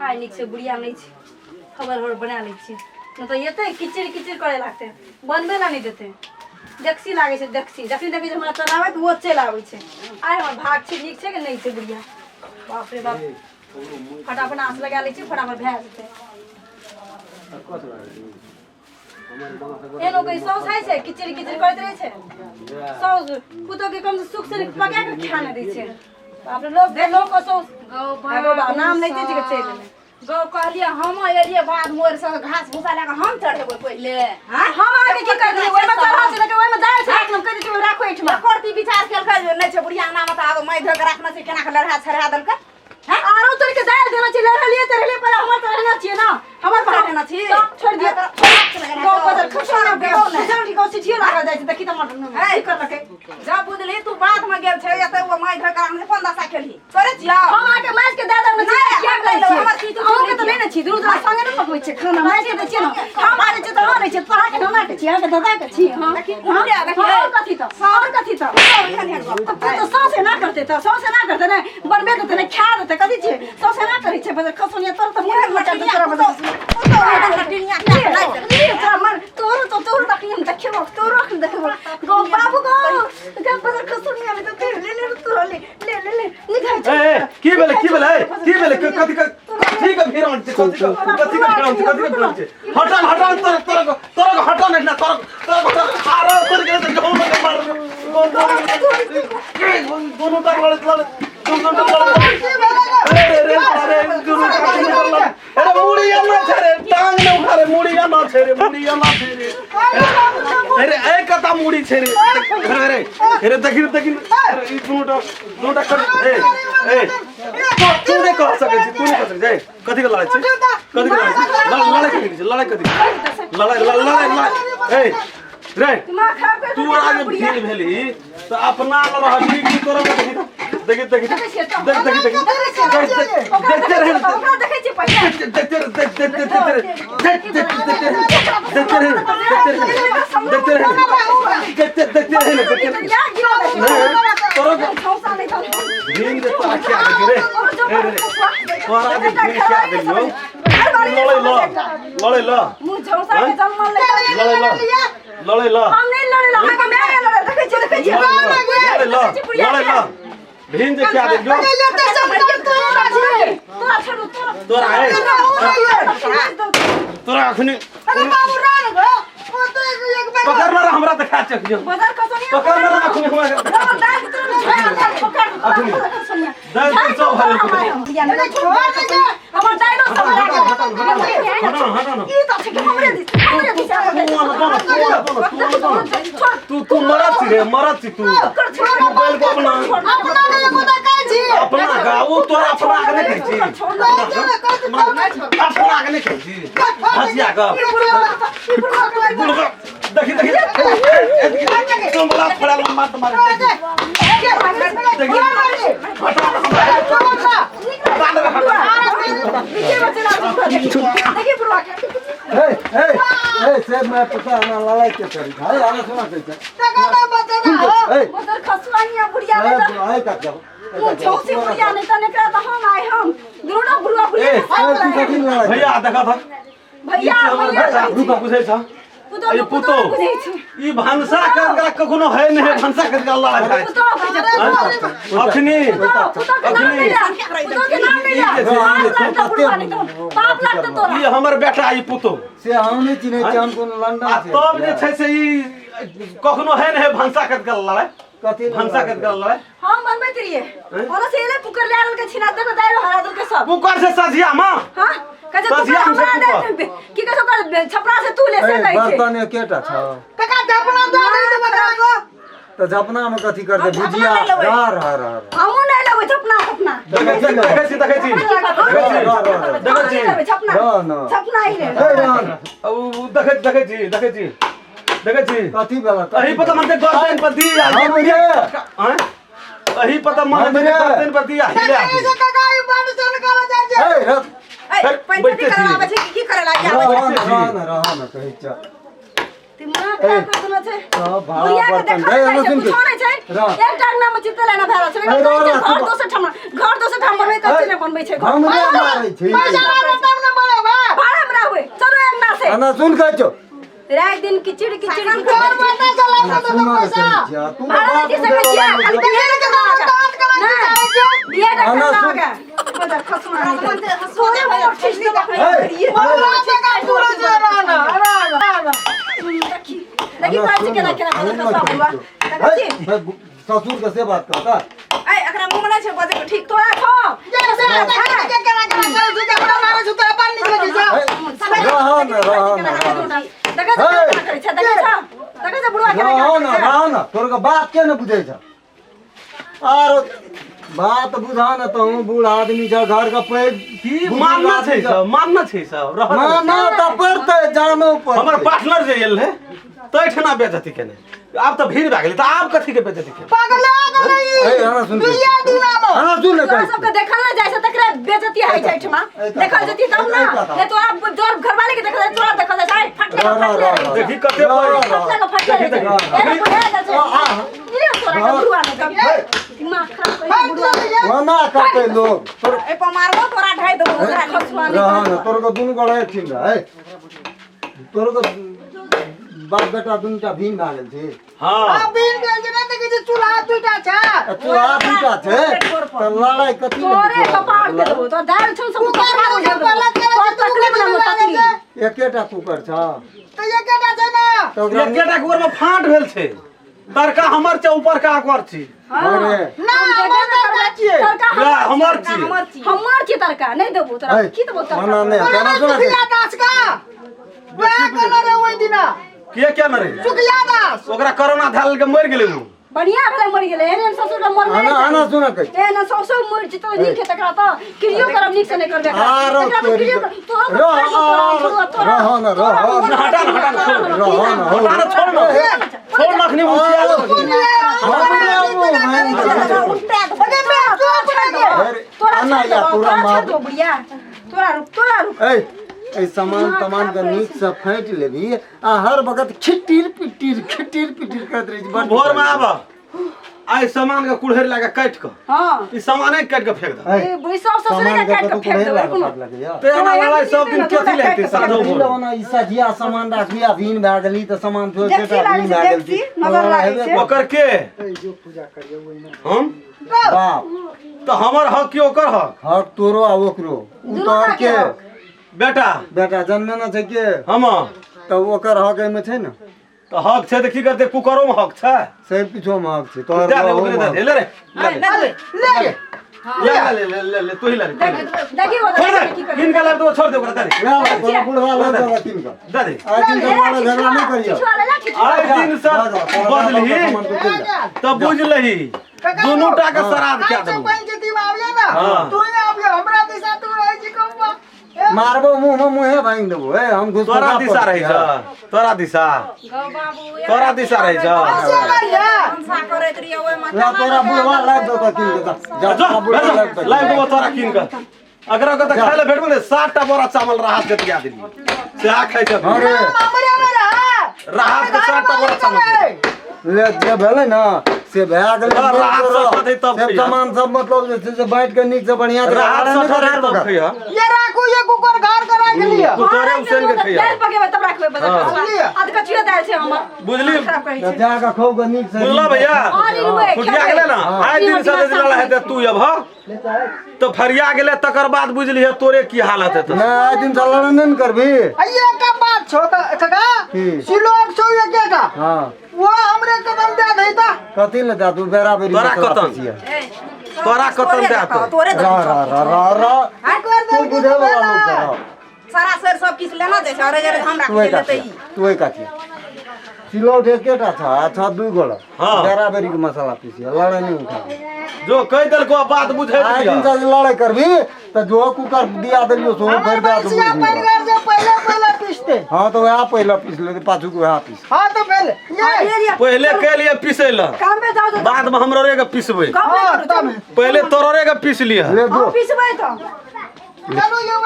आइ निक से बुढ़िया नहीं छे खबर बना ले छे न तो ये किचिर किचिर करे लागते बनबे ला नहीं देते डेक्सी लागे छे डेक्सी जखनी देखे हमरा चलावे तो वो चल आवे छे आइ हमर भाग छे निक छे कि नहीं छे बुढ़िया बाप रे बाप फटाफट आंस लगा ले छे फटाफट भै जेते ए लोग सौ खाइ छे किचिर किचिर करते रहे छे सौ पुतो के कम सुख से पका के खाना दै छे बाप रे लोग को सौ गौ नाम नहीं दे के चल गौ कहलिए हम एलिए बाद मोर से घास भूसा लेके हम चढ़ेबो पहिले हां हम आके की कर दिए ओइ में चढ़ा से लेके ओइ में दाल छाक हम कह दी राखो एठमा करती विचार केल कर नै छे बुढ़िया नाम त आगो मै धक राखना छै केना के लड़हा छड़हा दल के हां आरो तोर के दाल देना छै लड़हा लिए त रहले पर हमर त रहना छै ना हमर पर रहना छै छोड़ दिए गौ बदल खसना गौ नै जल्दी गौ सिठिए लागल जाय छै देखि त मटन ए कर लके जा बुझली तू बात में गेल छै एते ओ मै धक राखना 15 सा खेलही करे छिया हम आके माछ के दादा में क्या कर लो हमर की हम के त नै न छी दूर दूर संगे न पकबै छै खाना माछ के दै छी न हम आरे छै त हम नै छै तोरा के हमरा के छी के दादा के छी हां और कथि त तो सौ से ना करते त सौ से ना करते नै बनबे त नै खा देते कथि छै सौ से ना करै छै बस खसुनिया तोर त मुंह मचा दे तोरा बस तोर तकियम देखबो तोर रख देखबो गो बाबू गो के बस खसुनिया ले त ले तोर ले निकाल ए की भेले कथि ठीक है फिर कथि हटा तोर हटा नहीं ना तोर आरो तोर के गौ में मार दोनों तक लड़ अरे मुड़िया ना छरे टांग ने उठा रे मुड़िया ना छरे अरे ए कता मुड़ी छरे अरे देखि अरे ई दोटा कर ए तू ने कह सके छी तू ने कह सके जाय कथि के लड़ाई लड़ाई कथि लड़ाई ए रे तू आगे भील भेली तो अपना रहली की तोरा देखि देखते भिन जे क्या देखो तोरा है तोरा अखनी पकड़ मारा हमरा त खा चक जो पकड़ मारा अखनी अखनी दाल तो भरे हमर दाइनो सब हटा ई त छै हमरे तू मरत छी तू बैल को अपना गाऊ तो अपना के नहीं छी अपना के नहीं छी हसिया का देखि तुम बड़ा फड़ा मार मार से मैं पता ना लड़ाई के करी भाई आने सुना कैसे मदर खसवानिया बुढ़िया ले आई का जाओ छोसी बुढ़िया नहीं तने करा तो हम आए हम दुरोड़ा बुढ़वा बुढ़िया भैया देखा था भैया रुको पूछे था ये पुतो ई भांसा कर कखनो है नहीं भांसा कर लड़ा है अखनी ये हमर बेटा ई पुतो से हम नहीं चिन्हे जान कोन लंडा से तब जे छै से ई कखनो है नहीं भांसा कर लड़ा कथि भांसा कर लड़ा हम बनबे करिए ओला से ले पुकर ले आल के छिना दे दाइरो हरा दल के सब पुकर से सजिया मां हां कजे तू हमरा दे की कहै ओकर छपरा से तू ले से लै छै बर्तन केटा छ कका झपना दे दे बकरागो तो झपना में कथि कर दे भुजिया रार हमू नहीं लेबै झपना देखै छी झपना ही ले देखै छी कथि वाला अही पता मनते गर्दन पर दी हैं अही पता मनते गर्दन पर दी हिले ए कका ई बात चल करा जाय ए पैंती करावे छै की करे लागी आवे रहा ना कहि छ दिमाग खराब कर देना छे भाड़ा बुढ़िया के बर्तन देखा दे छै सुन कुछ नहीं छै एक टांग में चित्त लेना भेरा छै घर दोसर ठाम बनबै त ने बनबै छै हम ने मारै छी पैसा मारो तब न बनोगा भाड़ा में रहबै चलो एक ना से आना सुन के छो रात दिन किचिड़ घर बता चला तो पैसा तू भाड़ा दे सके छियै खाली बियाह के दांत कमा के चाहे छै बियाह का ना होगा खसमा सोने में ठीक से देखै पूरा जे राना देखी पाछी केना खसा हुआ देखै ससुर के से बात करता ए एकरा मुंह में छै बजे ठीक तो राखो से केना करे छै हमरा मारे छै तोरा पानी निकल छै रहन देखै बुढ़वा रहन तोर के बात के न बुझै छ आर बात बुझा न तो बूढ़ आदमी छ घर का पैर की मानना छै सब मानना छै सब माना त पड़ते जानो पर हमर पार्टनर जे एल है तै ठना बेइज्जती केने आब त भीड़ भए गेलै त आब कथि के बेइज्जती केने पागल आ गेलै ए हां सुन बिया दिनानो हां सुन तोरा सबके देखल ना जाय छै तकरा बेइज्जती होइ छै ठमा देखल जति तब ना ने तो आप जोर घरवाले के देखल तोरा देखल जाय फटले देखि कते फटले ए बुढ़ा जा छै ये तोरा बुढ़वा ने तब दिमाग खराब बुढ़वा वना करते लोग ए पर मारबो तोरा ढाई देबो ओकरा खसवा रहन तोर को दुनु गळे ठीक है तोर को बाप बेटा दुनुटा भीन भा गेल छै हां बीन गेल छै ना देखै छै चूल्हा दुटा छै चूल्हा दुटा छै त लड़ाई कथि तोरे कपाड़ के देबो तो दाल छौ सब कुकर हो गेल और तकलीफ ना हो तकलीफ एकेटा कुकर छ तो एकेटा छै ना तो एकेटा कुकर में फाट भेल छै तड़का हमर छै ऊपर का आकर छी अरे ना हमर तड़का छियै तड़का हमर छी हमर छी तड़का नहीं देबो तोरा की देबो तड़का मना नहीं जाना सुना दास का वे कलर ओइ दिना के क्या न रे सुखिया दास ओकरा कोरोना धाल के मर गेलै उ बढ़िया भले मर गेलै एहन ससुर के मर आना आना सुना कहि एहन ससुर मर जतो नीक के तकरा त क्रियो करब नीक से नहीं करबे आरो तोरी रहन हटा छोड़ नखनी आना या पूरा मार तोरा ए सामान तमान के नीक से फेंट लेबी आ हर वक्त खिटिर पिटिर करत रही बड़ भोर में आब आई सामान के कुड़हर लगा काट के हां ई सामाने काट के फेंक दे ए बुई सब ससुर के काट के फेंक देबे कोनो ते ना वाला सब दिन कथि लेते साधो भोर ना ई सजिया सामान राखबी आ भीन भए गेली त सामान छोड़ के भीन भए गेल नजर लागै छै ओकर के जो पूजा करियो ओइ में हम बाप तो हमर हक की ओकर हक हक तोरो आ ओकरो उतर के बेटा जन्मे न छै के हम त ओकर हक एमे छै न तो हक छै त की करते कुकरो में हक छै से पीछो में हक छै तोहर दे ओकरे दे ले रे ले तू ही ले देखी वो की कर किन का ले तो छोड़ दे ओकरा दे तोरा बुढ़वा लग जावा तीन का दे आज दिन का बड़ा झगड़ा नहीं करियो आए दिन सब बदलही तब बुझ लही दोनों टा के श्राद्ध क्या देबो पंचती में आविया ना तू ही आविया हमरा दिशा तू रही छी कहबा मारबो मुंह में मुंहे भांग देबो ए हम घुस तोरा दिशा रही छ तोरा दिशा गौ बाबू तोरा दिशा रही छ ऐसे करिया हमसा करत रहियो ओय मत तोरा बुढ़वा लग दो त तीन का जा जा बुढ़वा लग लाइव देबो तोरा किन का अगर अगर खाय ले भेटबो ने 60 टा बोरा चावल राहत के दिया देनी से आ खाइ छ अरे हमरे में राहत के 60 टा बोरा चावल ले जे भेलै ना से भए गेलै राहत सब तब सब सामान सब मतलब जे से बैठ के नीक से बढ़िया से राहत सब तब खइया ये राखू ये कुकर घर के राख लिया कुकरे उसन के खइया दाल पके तब रखबे बता आध कचिया दाल छै हमर बुझली जा के खो के नीक से बुझला भैया फुटिया गेले ना आइ दिन से लड़ा है तू अब तो फरिया गेले तकर बाद बुझली है तोरे की हालत है ना आइ दिन से लड़न नहीं करबी ये का बात छो काका सिलोक छो ये के का हां वो हमरे कदम दे देता कथि ले जा तू बेराबरी तोरा कतन तोरा कतन दे तो तोरे रा हां कर दे तू बुझे वाला लोग करो सारा सर सब किस लेना जैसे अरे जरे हमरा के लेते ही तू काकी सिलौट एकेटा था अच्छा दू गोला बेराबरी के मसाला पीसी लड़ाई नहीं उठा जो कह देल को बात बुझे आइ दिन से लड़ाई करबी त जो कुकर दिया देलियो सो भर दे दूं पहले पीसते हां तो वह पहले पीस ले पाछू को वह पीस हां तो पहले के लिए पीसे ल काम में जाओ बाद में हमरो रे के पीसबे काम में करो पहले तोरे के पीस लिया ले दो पीसबे तो चलो ये